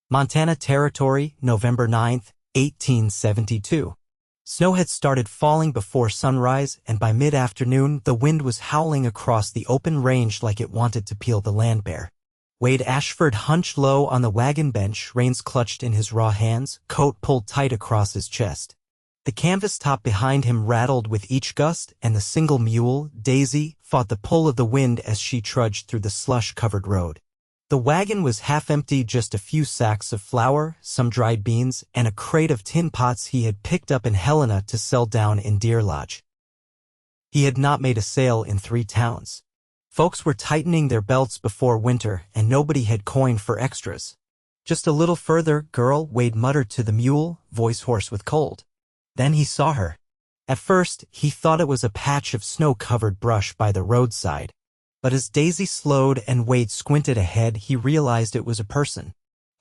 Montana Territory, November 9, 1872. Snow had started falling before sunrise, and by mid-afternoon, the wind was howling across the open range like it wanted to peel the land bare. Wade Ashford hunched low on the wagon bench, reins clutched in his raw hands, coat pulled tight across his chest. The canvas top behind him rattled with each gust, and the single mule, Daisy, fought the pull of the wind as she trudged through the slush-covered road. The wagon was half-empty, just a few sacks of flour, some dried beans, and a crate of tin pots he had picked up in Helena to sell down in Deer Lodge. He had not made a sale in 3 towns. Folks were tightening their belts before winter, and nobody had coin for extras. Just a little further, girl, Wade muttered to the mule, voice hoarse with cold. Then he saw her. At first, he thought it was a patch of snow-covered brush by the roadside. But as Daisy slowed and Wade squinted ahead, he realized it was a person.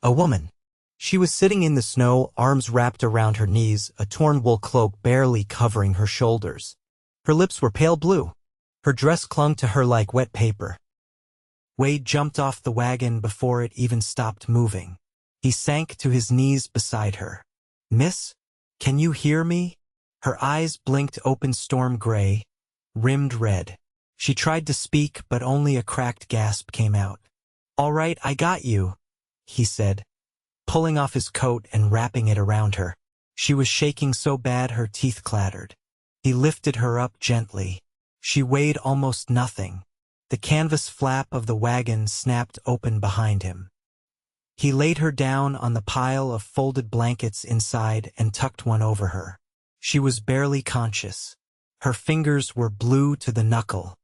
A woman. She was sitting in the snow, arms wrapped around her knees, a torn wool cloak barely covering her shoulders. Her lips were pale blue. Her dress clung to her like wet paper. Wade jumped off the wagon before it even stopped moving. He sank to his knees beside her. "Miss, can you hear me?" Her eyes blinked open storm gray, rimmed red. She tried to speak, but only a cracked gasp came out. "All right, I got you," he said, pulling off his coat and wrapping it around her. She was shaking so bad her teeth clattered. He lifted her up gently. She weighed almost nothing. The canvas flap of the wagon snapped open behind him. He laid her down on the pile of folded blankets inside and tucked one over her. She was barely conscious. Her fingers were blue to the knuckle.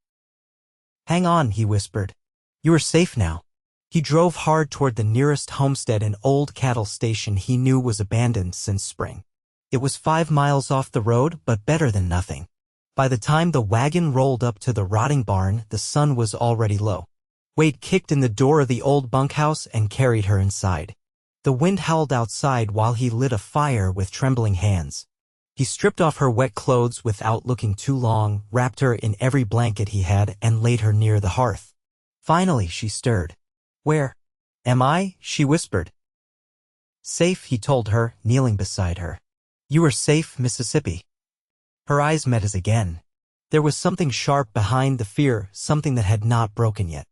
"Hang on," he whispered. "You are safe now." He drove hard toward the nearest homestead, an old cattle station he knew was abandoned since spring. It was 5 miles off the road, but better than nothing. By the time the wagon rolled up to the rotting barn, the sun was already low. Wade kicked in the door of the old bunkhouse and carried her inside. The wind howled outside while he lit a fire with trembling hands. He stripped off her wet clothes without looking too long, wrapped her in every blanket he had, and laid her near the hearth. Finally, she stirred. "Where am I?" she whispered. "Safe," he told her, kneeling beside her. "You are safe, Mississippi." Her eyes met his again. There was something sharp behind the fear, something that had not broken yet.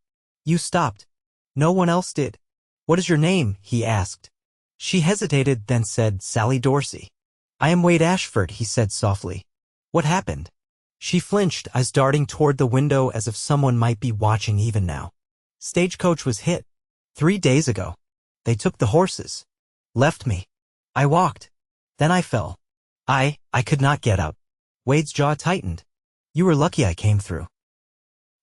"You stopped. No one else did." "What is your name?" he asked. She hesitated, then said, "Sallie Dorsey." "I am Wade Ashford," he said softly. "What happened?" She flinched, eyes darting toward the window as if someone might be watching even now. "Stagecoach was hit. 3 days ago. They took the horses. Left me. I walked. Then I fell. I could not get up." Wade's jaw tightened. "You were lucky I came through."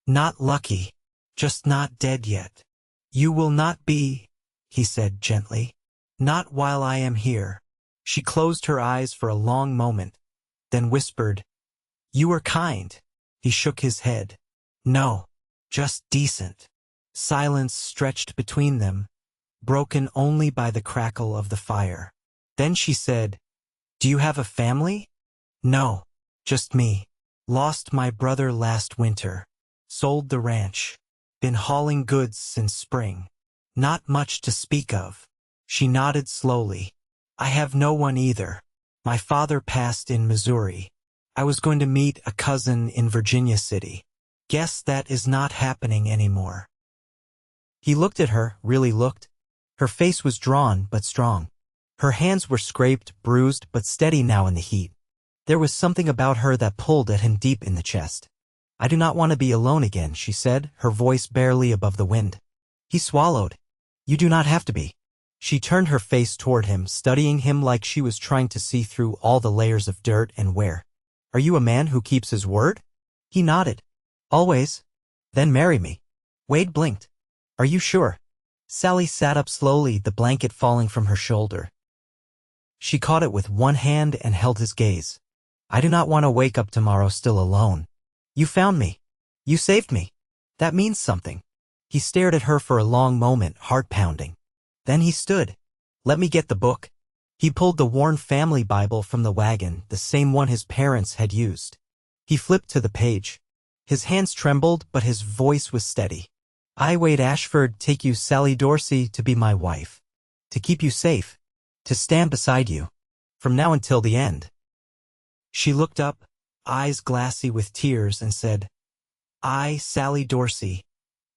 "Not lucky. Just not dead yet." "You will not be," he said gently. "Not while I am here." She closed her eyes for a long moment, then whispered, "You are kind." He shook his head. "No, just decent." Silence stretched between them, broken only by the crackle of the fire. Then she said, "Do you have a family?" "No, just me. Lost my brother last winter. Sold the ranch. Been hauling goods since spring. Not much to speak of." She nodded slowly. "I have no one either. My father passed in Missouri. I was going to meet a cousin in Virginia City. Guess that is not happening anymore." He looked at her, really looked. Her face was drawn but strong. Her hands were scraped, bruised, but steady now in the heat. There was something about her that pulled at him deep in the chest. "I do not want to be alone again," she said, her voice barely above the wind. He swallowed. "You do not have to be." She turned her face toward him, studying him like she was trying to see through all the layers of dirt and wear. "Are you a man who keeps his word?" He nodded. "Always." "Then marry me." Wade blinked. "Are you sure?" Sallie sat up slowly, the blanket falling from her shoulder. She caught it with one hand and held his gaze. "I do not want to wake up tomorrow still alone. You found me. You saved me. That means something." He stared at her for a long moment, heart pounding. Then he stood. "Let me get the book." He pulled the worn family Bible from the wagon, the same one his parents had used. He flipped to the page. His hands trembled, but his voice was steady. "I, Wade Ashford, take you, Sallie Dorsey, to be my wife." To keep you safe. To stand beside you. From now until the end. She looked up, eyes glassy with tears, and said, I, Sallie Dorsey,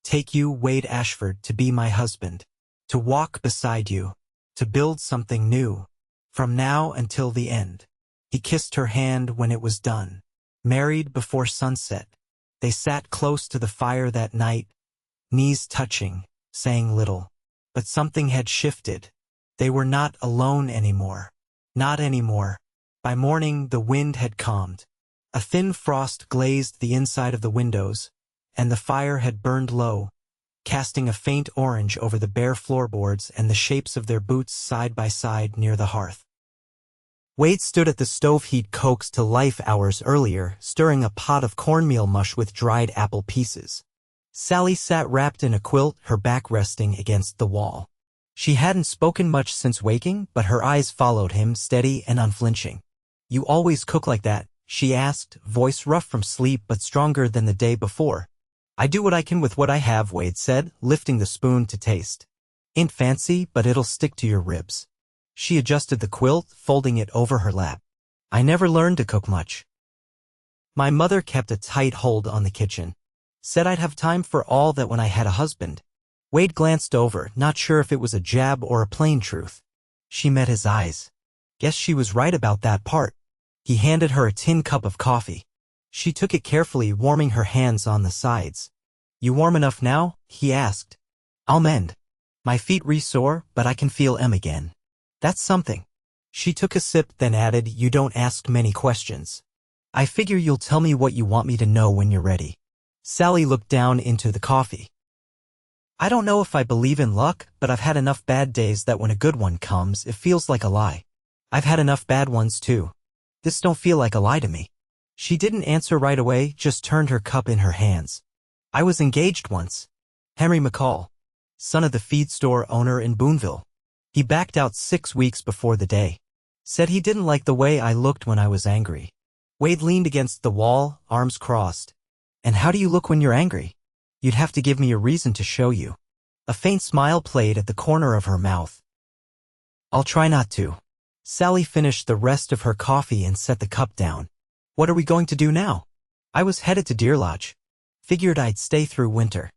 take you, Wade Ashford, to be my husband. To walk beside you. To build something new. From now until the end. He kissed her hand when it was done. Married before sunset. They sat close to the fire that night, knees touching, saying little. But something had shifted. They were not alone anymore. Not anymore. By morning the wind had calmed. A thin frost glazed the inside of the windows, and the fire had burned low, casting a faint orange over the bare floorboards and the shapes of their boots side by side near the hearth. Wade stood at the stove he'd coaxed to life hours earlier, stirring a pot of cornmeal mush with dried apple pieces. Sallie sat wrapped in a quilt, her back resting against the wall. She hadn't spoken much since waking, but her eyes followed him, steady and unflinching. You always cook like that? She asked, voice rough from sleep but stronger than the day before. I do what I can with what I have, Wade said, lifting the spoon to taste. Ain't fancy, but it'll stick to your ribs. She adjusted the quilt, folding it over her lap. I never learned to cook much. My mother kept a tight hold on the kitchen. Said I'd have time for all that when I had a husband. Wade glanced over, not sure if it was a jab or a plain truth. She met his eyes. Guess she was right about that part. He handed her a tin cup of coffee. She took it carefully, warming her hands on the sides. You warm enough now? He asked. I'll mend. My feet re-sore, but I can feel 'em again. That's something. She took a sip, then added, You don't ask many questions. I figure you'll tell me what you want me to know when you're ready. Sallie looked down into the coffee. I don't know if I believe in luck, but I've had enough bad days that when a good one comes, it feels like a lie. I've had enough bad ones too. This don't feel like a lie to me. She didn't answer right away, just turned her cup in her hands. I was engaged once. Henry McCall, son of the feed store owner in Boonville. He backed out 6 weeks before the day. Said he didn't like the way I looked when I was angry. Wade leaned against the wall, arms crossed. And how do you look when you're angry? You'd have to give me a reason to show you. A faint smile played at the corner of her mouth. I'll try not to. Sallie finished the rest of her coffee and set the cup down. What are we going to do now? I was headed to Deer Lodge. Figured I'd stay through winter.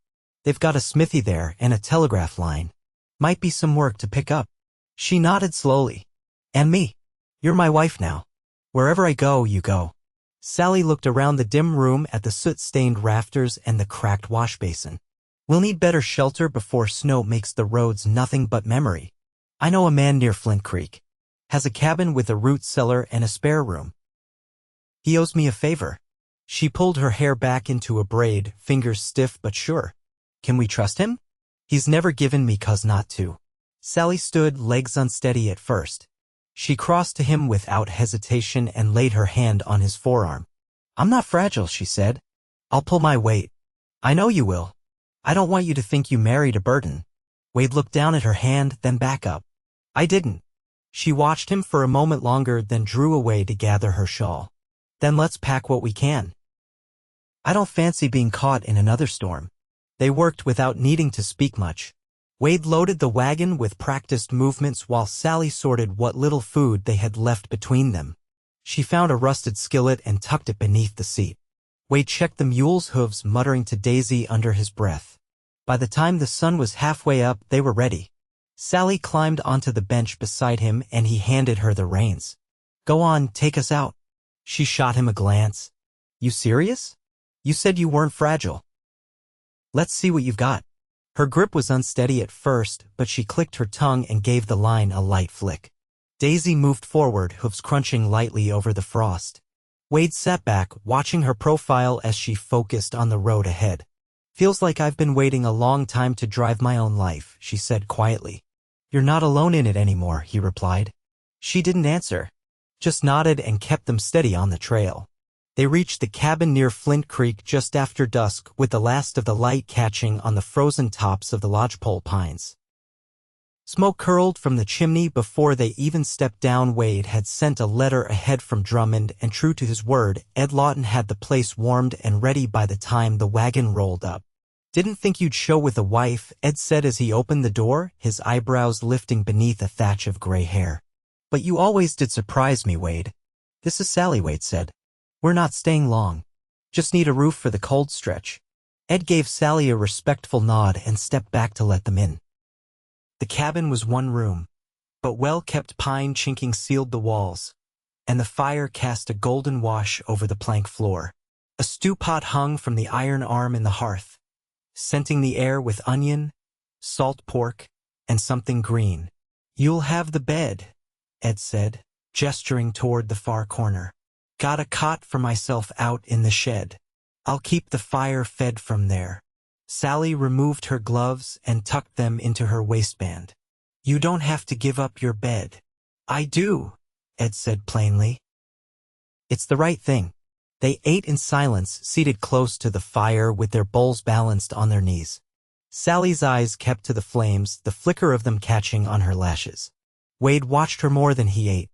They've got a smithy there and a telegraph line. Might be some work to pick up. She nodded slowly. And me. You're my wife now. Wherever I go, you go. Sallie looked around the dim room at the soot-stained rafters and the cracked wash basin. We'll need better shelter before snow makes the roads nothing but memory. I know a man near Flint Creek. Has a cabin with a root cellar and a spare room. He owes me a favor. She pulled her hair back into a braid, fingers stiff but sure. Can we trust him? He's never given me cause not to. Sallie stood, legs unsteady at first. She crossed to him without hesitation and laid her hand on his forearm. I'm not fragile, she said. I'll pull my weight. I know you will. I don't want you to think you married a burden. Wade looked down at her hand, then back up. I didn't. She watched him for a moment longer, then drew away to gather her shawl. Then let's pack what we can. I don't fancy being caught in another storm. They worked without needing to speak much. Wade loaded the wagon with practiced movements while Sallie sorted what little food they had left between them. She found a rusted skillet and tucked it beneath the seat. Wade checked the mule's hooves, muttering to Daisy under his breath. By the time the sun was halfway up, they were ready. Sallie climbed onto the bench beside him and he handed her the reins. Go on, take us out. She shot him a glance. You serious? You said you weren't fragile. Let's see what you've got. Her grip was unsteady at first, but she clicked her tongue and gave the line a light flick. Daisy moved forward, hooves crunching lightly over the frost. Wade sat back, watching her profile as she focused on the road ahead. Feels like I've been waiting a long time to drive my own life, she said quietly. You're not alone in it anymore, he replied. She didn't answer, just nodded and kept them steady on the trail. They reached the cabin near Flint Creek just after dusk, with the last of the light catching on the frozen tops of the lodgepole pines. Smoke curled from the chimney before they even stepped down. Wade had sent a letter ahead from Drummond, and true to his word, Ed Lawton had the place warmed and ready by the time the wagon rolled up. Didn't think you'd show with a wife, Ed said as he opened the door, his eyebrows lifting beneath a thatch of gray hair. But you always did surprise me, Wade. This is Sallie, Wade said. We're not staying long. Just need a roof for the cold stretch. Ed gave Sallie a respectful nod and stepped back to let them in. The cabin was one room, but well-kept pine chinking sealed the walls, and the fire cast a golden wash over the plank floor. A stew pot hung from the iron arm in the hearth, scenting the air with onion, salt pork, and something green. You'll have the bed, Ed said, gesturing toward the far corner. Got a cot for myself out in the shed. I'll keep the fire fed from there. Sallie removed her gloves and tucked them into her waistband. You don't have to give up your bed. I do, Ed said plainly. It's the right thing. They ate in silence, seated close to the fire with their bowls balanced on their knees. Sallie's eyes kept to the flames, the flicker of them catching on her lashes. Wade watched her more than he ate.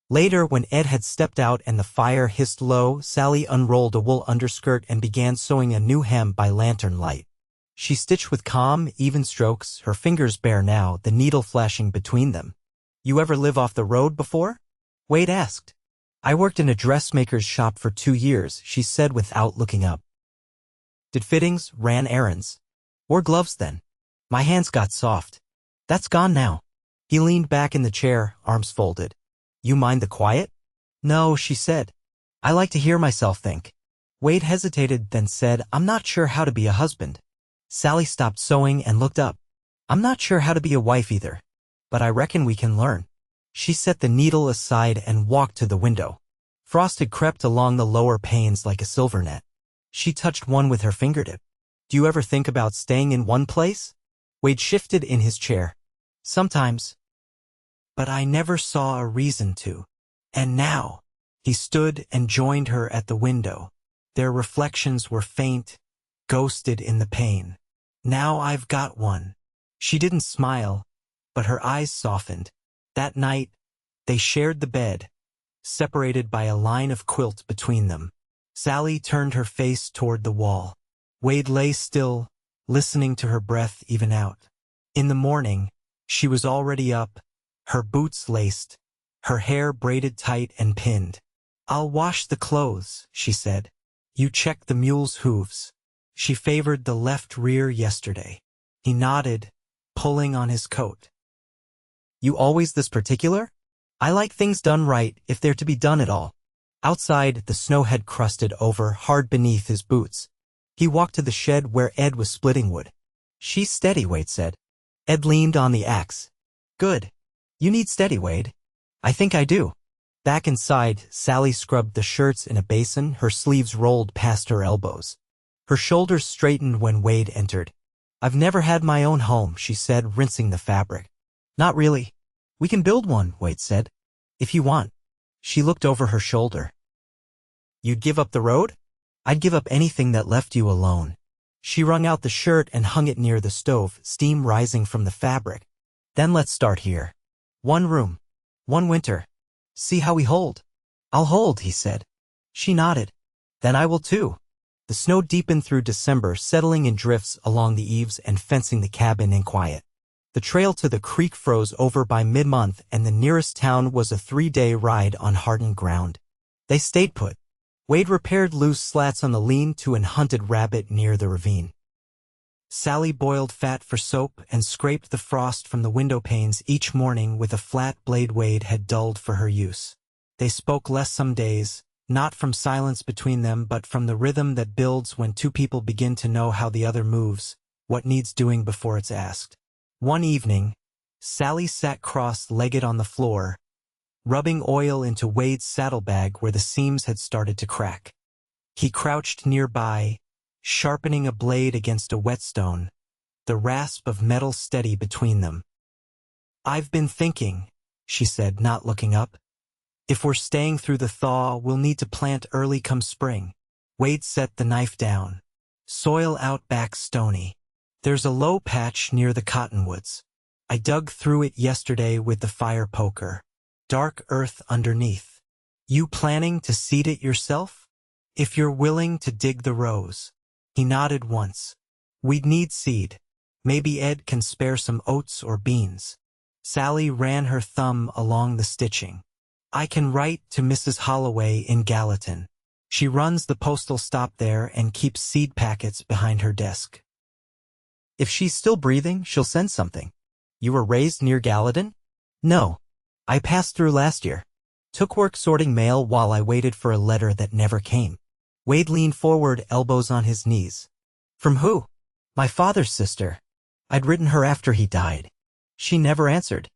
Later, when Ed had stepped out and the fire hissed low, Sallie unrolled a wool underskirt and began sewing a new hem by lantern light. She stitched with calm, even strokes, her fingers bare now, the needle flashing between them. You ever live off the road before? Wade asked. I worked in a dressmaker's shop for 2 years, she said without looking up. Did fittings, ran errands. Wore gloves then. My hands got soft. That's gone now. He leaned back in the chair, arms folded. You mind the quiet? No, she said. I like to hear myself think. Wade hesitated, then said, I'm not sure how to be a husband. Sallie stopped sewing and looked up. I'm not sure how to be a wife either. But I reckon we can learn. She set the needle aside and walked to the window. Frost had crept along the lower panes like a silver net. She touched one with her fingertip. Do you ever think about staying in one place? Wade shifted in his chair. Sometimes. But I never saw a reason to. And now. He stood and joined her at the window. Their reflections were faint, ghosted in the pane. Now I've got one. She didn't smile, but her eyes softened. That night, they shared the bed, separated by a line of quilt between them. Sallie turned her face toward the wall. Wade lay still, listening to her breath even out. In the morning, she was already up, her boots laced, her hair braided tight and pinned. I'll wash the clothes, she said. You checked the mule's hooves. She favored the left rear yesterday. He nodded, pulling on his coat. You always this particular? I like things done right if they're to be done at all. Outside, the snow had crusted over, hard beneath his boots. He walked to the shed where Ed was splitting wood. She's steady, Wade said. Ed leaned on the axe. Good. You need steady, Wade. I think I do. Back inside, Sallie scrubbed the shirts in a basin, her sleeves rolled past her elbows. Her shoulders straightened when Wade entered. I've never had my own home, she said, rinsing the fabric. Not really. We can build one, Wade said. If you want. She looked over her shoulder. You'd give up the road? I'd give up anything that left you alone. She wrung out the shirt and hung it near the stove, steam rising from the fabric. Then let's start here. 1 room. 1 winter. See how we hold. I'll hold, he said. She nodded. Then I will too. The snow deepened through December, settling in drifts along the eaves and fencing the cabin in quiet. The trail to the creek froze over by mid-month, and the nearest town was a 3-day ride on hardened ground. They stayed put. Wade repaired loose slats on the lean-to and hunted rabbit near the ravine. Sallie boiled fat for soap and scraped the frost from the window panes each morning with a flat blade Wade had dulled for her use. They spoke less some days, not from silence between them but from the rhythm that builds when 2 people begin to know how the other moves, what needs doing before it's asked. One evening, Sallie sat cross-legged on the floor, rubbing oil into Wade's saddlebag where the seams had started to crack. He crouched nearby, sharpening a blade against a whetstone, the rasp of metal steady between them. I've been thinking, she said, not looking up. If we're staying through the thaw, we'll need to plant early come spring. Wade set the knife down. Soil out back stony. There's a low patch near the cottonwoods. I dug through it yesterday with the fire poker. Dark earth underneath. You planning to seed it yourself? If you're willing to dig the rows. He nodded once. We'd need seed. Maybe Ed can spare some oats or beans. Sallie ran her thumb along the stitching. I can write to Mrs. Holloway in Gallatin. She runs the postal stop there and keeps seed packets behind her desk. If she's still breathing, she'll send something. You were raised near Gallatin? No. I passed through last year. Took work sorting mail while I waited for a letter that never came. Wade leaned forward, elbows on his knees. From who? My father's sister. I'd written her after he died. She never answered.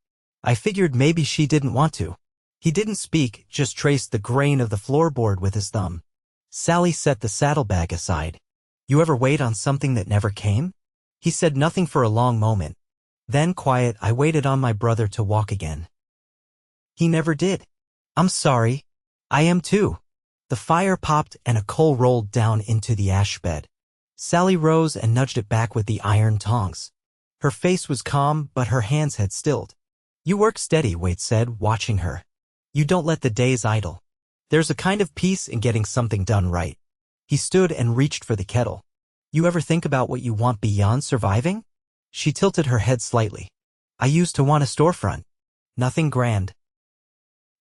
I figured maybe she didn't want to. He didn't speak, just traced the grain of the floorboard with his thumb. Sallie set the saddlebag aside. You ever wait on something that never came? He said nothing for a long moment. Then, quiet, I waited on my brother to walk again. He never did. I'm sorry. I am too. The fire popped and a coal rolled down into the ash bed. Sallie rose and nudged it back with the iron tongs. Her face was calm, but her hands had stilled. You work steady, Wade said, watching her. You don't let the days idle. There's a kind of peace in getting something done right. He stood and reached for the kettle. You ever think about what you want beyond surviving? She tilted her head slightly. I used to want a storefront. Nothing grand.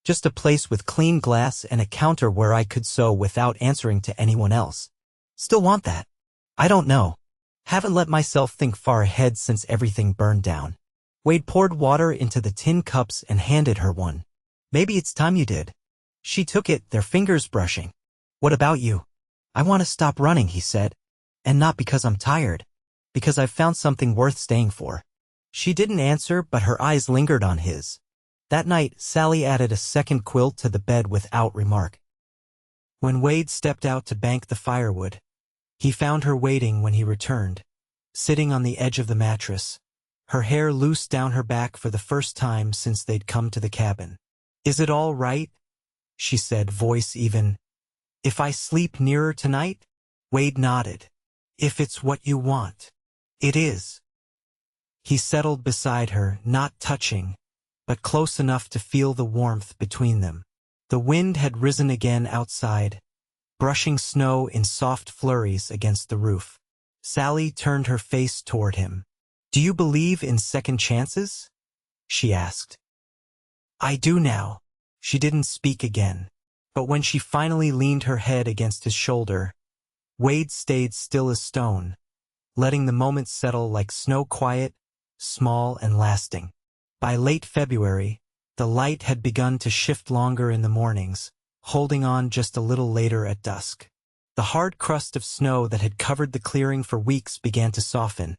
Just a place with clean glass and a counter where I could sew without answering to anyone else. Still want that. I don't know. Haven't let myself think far ahead since everything burned down. Wade poured water into the tin cups and handed her one. Maybe it's time you did. She took it, their fingers brushing. What about you? I want to stop running, he said. And not because I'm tired. Because I've found something worth staying for. She didn't answer, but her eyes lingered on his. That night, Sallie added a second quilt to the bed without remark. When Wade stepped out to bank the firewood, he found her waiting when he returned, sitting on the edge of the mattress, her hair loose down her back for the first time since they'd come to the cabin. Is it all right? She said, voice even. If I sleep nearer tonight? Wade nodded. If it's what you want. It is. He settled beside her, not touching, but close enough to feel the warmth between them. The wind had risen again outside, brushing snow in soft flurries against the roof. Sallie turned her face toward him. Do you believe in second chances? She asked. I do now. She didn't speak again, but when she finally leaned her head against his shoulder, Wade stayed still as stone, letting the moment settle like snow, quiet, small and lasting. By late February, the light had begun to shift longer in the mornings, holding on just a little later at dusk. The hard crust of snow that had covered the clearing for weeks began to soften,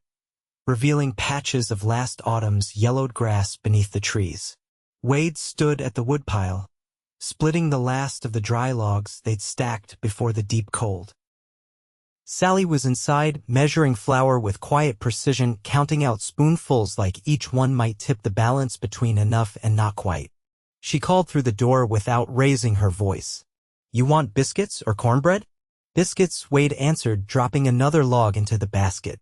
revealing patches of last autumn's yellowed grass beneath the trees. Wade stood at the woodpile, splitting the last of the dry logs they'd stacked before the deep cold. Sallie was inside, measuring flour with quiet precision, counting out spoonfuls like each one might tip the balance between enough and not quite. She called through the door without raising her voice. You want biscuits or cornbread? Biscuits, Wade answered, dropping another log into the basket.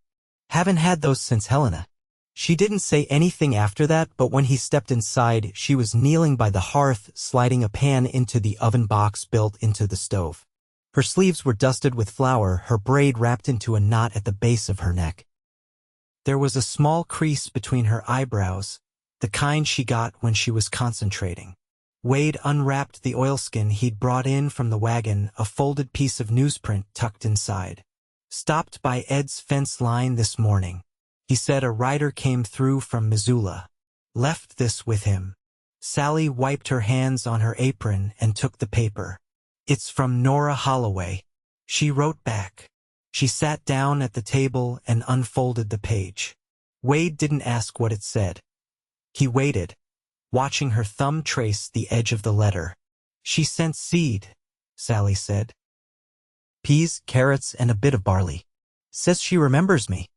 Haven't had those since Helena. She didn't say anything after that, but when he stepped inside, she was kneeling by the hearth, sliding a pan into the oven box built into the stove. Her sleeves were dusted with flour, her braid wrapped into a knot at the base of her neck. There was a small crease between her eyebrows, the kind she got when she was concentrating. Wade unwrapped the oilskin he'd brought in from the wagon, a folded piece of newsprint tucked inside. Stopped by Ed's fence line this morning. He said a rider came through from Missoula. Left this with him. Sallie wiped her hands on her apron and took the paper. It's from Nora Holloway. She wrote back. She sat down at the table and unfolded the page. Wade didn't ask what it said. He waited, watching her thumb trace the edge of the letter. She sent seed, Sallie said. Peas, carrots, and a bit of barley. Says she remembers me.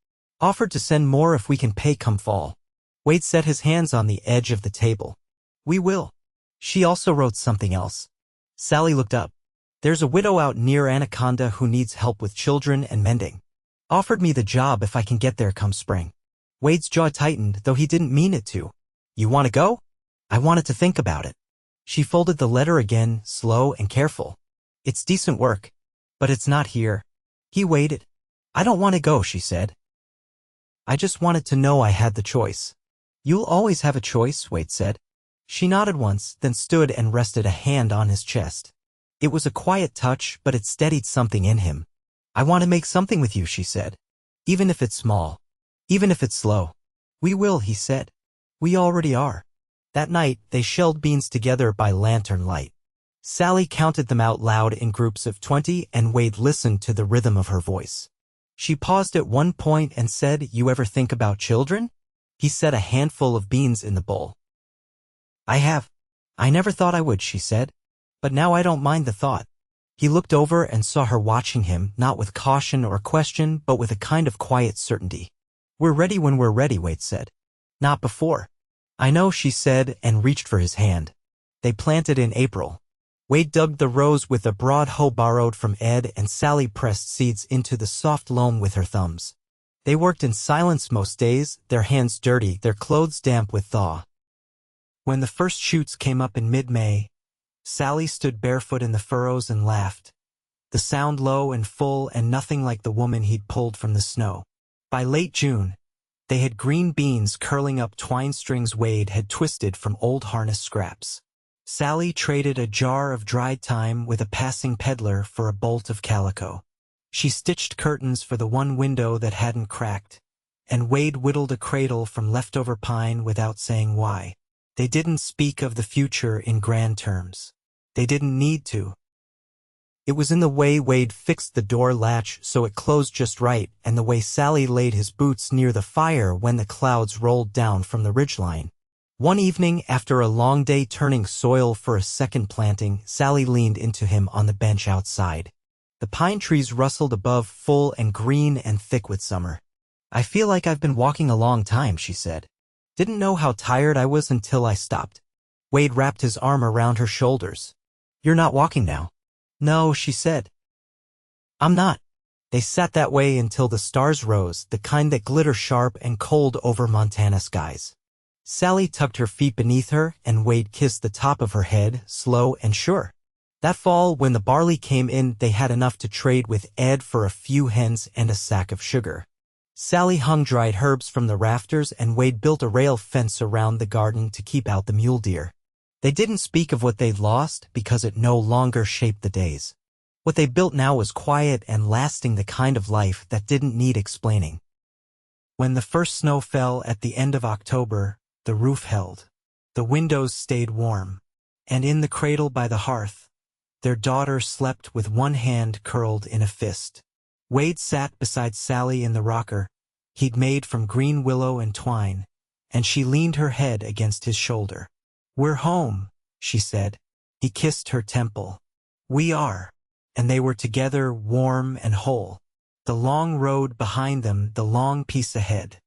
Offered to send more if we can pay come fall. Wade set his hands on the edge of the table. We will. She also wrote something else. Sallie looked up. There's a widow out near Anaconda who needs help with children and mending. Offered me the job if I can get there come spring. Wade's jaw tightened, though he didn't mean it to. You want to go? I wanted to think about it. She folded the letter again, slow and careful. It's decent work, but it's not here. He waited. I don't want to go, she said. I just wanted to know I had the choice. You'll always have a choice, Wade said. She nodded once, then stood and rested a hand on his chest. It was a quiet touch, but it steadied something in him. I want to make something with you, she said. Even if it's small. Even if it's slow. We will, he said. We already are. That night, they shelled beans together by lantern light. Sallie counted them out loud in groups of 20, and Wade listened to the rhythm of her voice. She paused at one point and said, "You ever think about children?" He set a handful of beans in the bowl. "I have. I never thought I would," she said. "But now I don't mind the thought." He looked over and saw her watching him, not with caution or question, but with a kind of quiet certainty. "We're ready when we're ready," Wade said. "Not before." "I know," she said, and reached for his hand. They planted in April. Wade dug the rows with a broad hoe borrowed from Ed, and Sallie pressed seeds into the soft loam with her thumbs. They worked in silence most days, their hands dirty, their clothes damp with thaw. When the first shoots came up in mid-May, Sallie stood barefoot in the furrows and laughed, the sound low and full and nothing like the woman he'd pulled from the snow. By late June, they had green beans curling up twine strings Wade had twisted from old harness scraps. Sallie traded a jar of dried thyme with a passing peddler for a bolt of calico. She stitched curtains for the one window that hadn't cracked, and Wade whittled a cradle from leftover pine without saying why. They didn't speak of the future in grand terms. They didn't need to. It was in the way Wade fixed the door latch so it closed just right, and the way Sallie laid his boots near the fire when the clouds rolled down from the ridgeline. One evening, after a long day turning soil for a second planting, Sallie leaned into him on the bench outside. The pine trees rustled above, full and green and thick with summer. "I feel like I've been walking a long time," she said. "Didn't know how tired I was until I stopped." Wade wrapped his arm around her shoulders. "You're not walking now." "No," she said. "I'm not." They sat that way until the stars rose, the kind that glitter sharp and cold over Montana skies. Sallie tucked her feet beneath her, and Wade kissed the top of her head, slow and sure. That fall, when the barley came in, they had enough to trade with Ed for a few hens and a sack of sugar. Sallie hung dried herbs from the rafters, and Wade built a rail fence around the garden to keep out the mule deer. They didn't speak of what they'd lost, because it no longer shaped the days. What they built now was quiet and lasting, the kind of life that didn't need explaining. When the first snow fell at the end of October, the roof held. The windows stayed warm. And in the cradle by the hearth, their daughter slept with one hand curled in a fist. Wade sat beside Sallie in the rocker he'd made from green willow and twine, and she leaned her head against his shoulder. "We're home," she said. He kissed her temple. "We are." And they were together, warm and whole. The long road behind them, the long piece ahead.